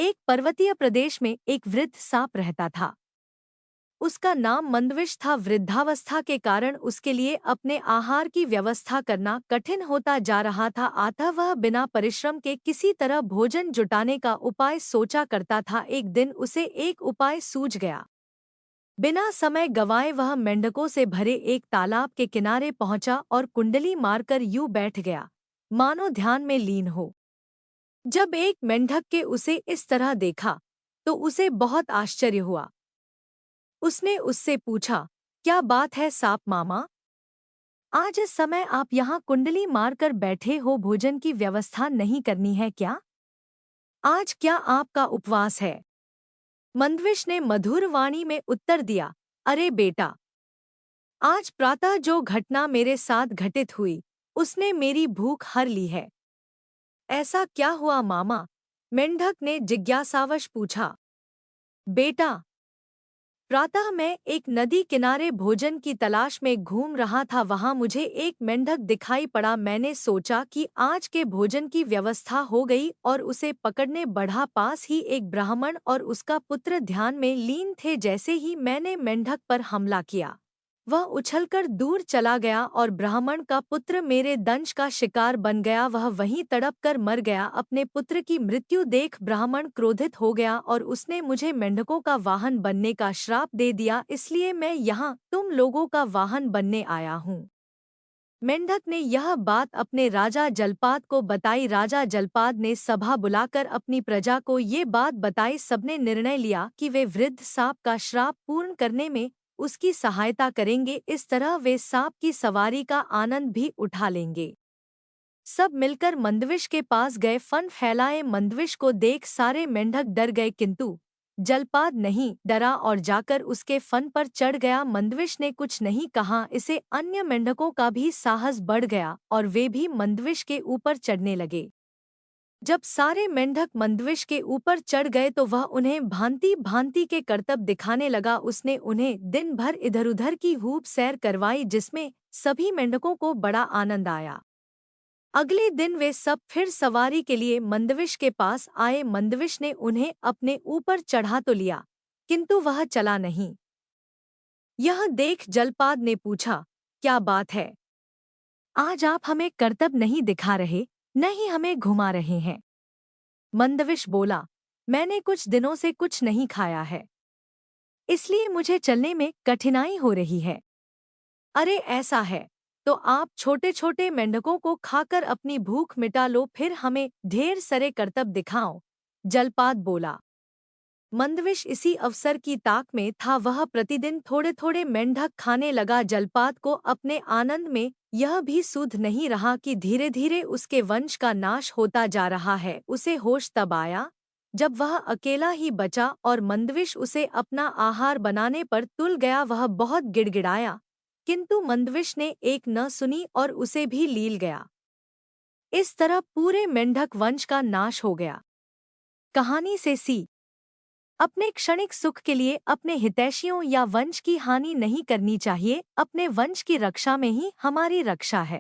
एक पर्वतीय प्रदेश में एक वृद्ध सांप रहता था। उसका नाम मंदविश था। वृद्धावस्था के कारण उसके लिए अपने आहार की व्यवस्था करना कठिन होता जा रहा था। अतः वह बिना परिश्रम के किसी तरह भोजन जुटाने का उपाय सोचा करता था। एक दिन उसे एक उपाय सूझ गया। बिना समय गंवाए वह मेंढकों से भरे एक तालाब के किनारे पहुंचा और कुंडली मारकर यूं बैठ गया, मानो ध्यान में लीन हो। जब एक मेंढक के उसे इस तरह देखा तो उसे बहुत आश्चर्य हुआ। उसने उससे पूछा, क्या बात है सांप मामा? आज इस समय आप यहाँ कुंडली मारकर बैठे हो, भोजन की व्यवस्था नहीं करनी है क्या? आज क्या आपका उपवास है? मंदविश ने मधुर वाणी में उत्तर दिया, अरे बेटा, आज प्रातः जो घटना मेरे साथ घटित हुई उसने मेरी भूख हर ली है। ऐसा क्या हुआ मामा? मेंढक ने जिज्ञासावश पूछा। बेटा, प्रातः मैं एक नदी किनारे भोजन की तलाश में घूम रहा था। वहां मुझे एक मेंढक दिखाई पड़ा। मैंने सोचा कि आज के भोजन की व्यवस्था हो गई और उसे पकड़ने बढ़ा। पास ही एक ब्राह्मण और उसका पुत्र ध्यान में लीन थे। जैसे ही मैंने मेंढक पर हमला किया, वह उछलकर दूर चला गया और ब्राह्मण का पुत्र मेरे दंश का शिकार बन गया। वह वहीं तड़प कर मर गया। अपने पुत्र की मृत्यु देख ब्राह्मण क्रोधित हो गया और उसने मुझे मेंढकों का वाहन बनने का श्राप दे दिया। इसलिए मैं यहाँ तुम लोगों का वाहन बनने आया हूँ। मेंढक ने यह बात अपने राजा जलपाद को बताई। राजा जलपाद ने सभा बुलाकर अपनी प्रजा को ये बात बताई। सबने निर्णय लिया कि वे वृद्ध सांप का श्राप पूर्ण करने में उसकी सहायता करेंगे। इस तरह वे सांप की सवारी का आनंद भी उठा लेंगे। सब मिलकर मंदविश के पास गए। फन फैलाए। मंदविश को देख सारे मेंढक डर गए, किंतु जलपाद नहीं डरा और जाकर उसके फन पर चढ़ गया। मंदविश ने कुछ नहीं कहा। इसे अन्य मेंढकों का भी साहस बढ़ गया और वे भी मंदविश के ऊपर चढ़ने लगे। जब सारे मेंढक मंदविश के ऊपर चढ़ गए तो वह उन्हें भांति भांति के करतब दिखाने लगा। उसने उन्हें दिन भर इधर-उधर की खूब सैर करवाई, जिसमें सभी मेंढकों को बड़ा आनंद आया। अगले दिन वे सब फिर सवारी के लिए मंदविश के पास आए। मंदविश ने उन्हें अपने ऊपर चढ़ा तो लिया, किंतु वह चला नहीं। यह देख जलपाद ने पूछा, क्या बात है? आज आप हमें करतब नहीं दिखा रहे, न ही हमें घुमा रहे हैं। मंदविश बोला, मैंने कुछ दिनों से कुछ नहीं खाया है, इसलिए मुझे चलने में कठिनाई हो रही है। अरे ऐसा है तो आप छोटे छोटे मेंढकों को खाकर अपनी भूख मिटा लो, फिर हमें ढेर सारे करतब दिखाओ। जलपाद बोला। मंदविश इसी अवसर की ताक में था। वह प्रतिदिन थोड़े थोड़े मेंढक खाने लगा। जलपाद को अपने आनंद में यह भी सुध नहीं रहा कि धीरे धीरे उसके वंश का नाश होता जा रहा है। उसे होश तब आया जब वह अकेला ही बचा और मंदविश उसे अपना आहार बनाने पर तुल गया। वह बहुत गिड़गिड़ाया, किंतु मंदविश ने एक न सुनी और उसे भी लील गया। इस तरह पूरे मेंढक वंश का नाश हो गया। कहानी से सीख, अपने क्षणिक सुख के लिए अपने हितैषियों या वंश की हानि नहीं करनी चाहिए। अपने वंश की रक्षा में ही हमारी रक्षा है।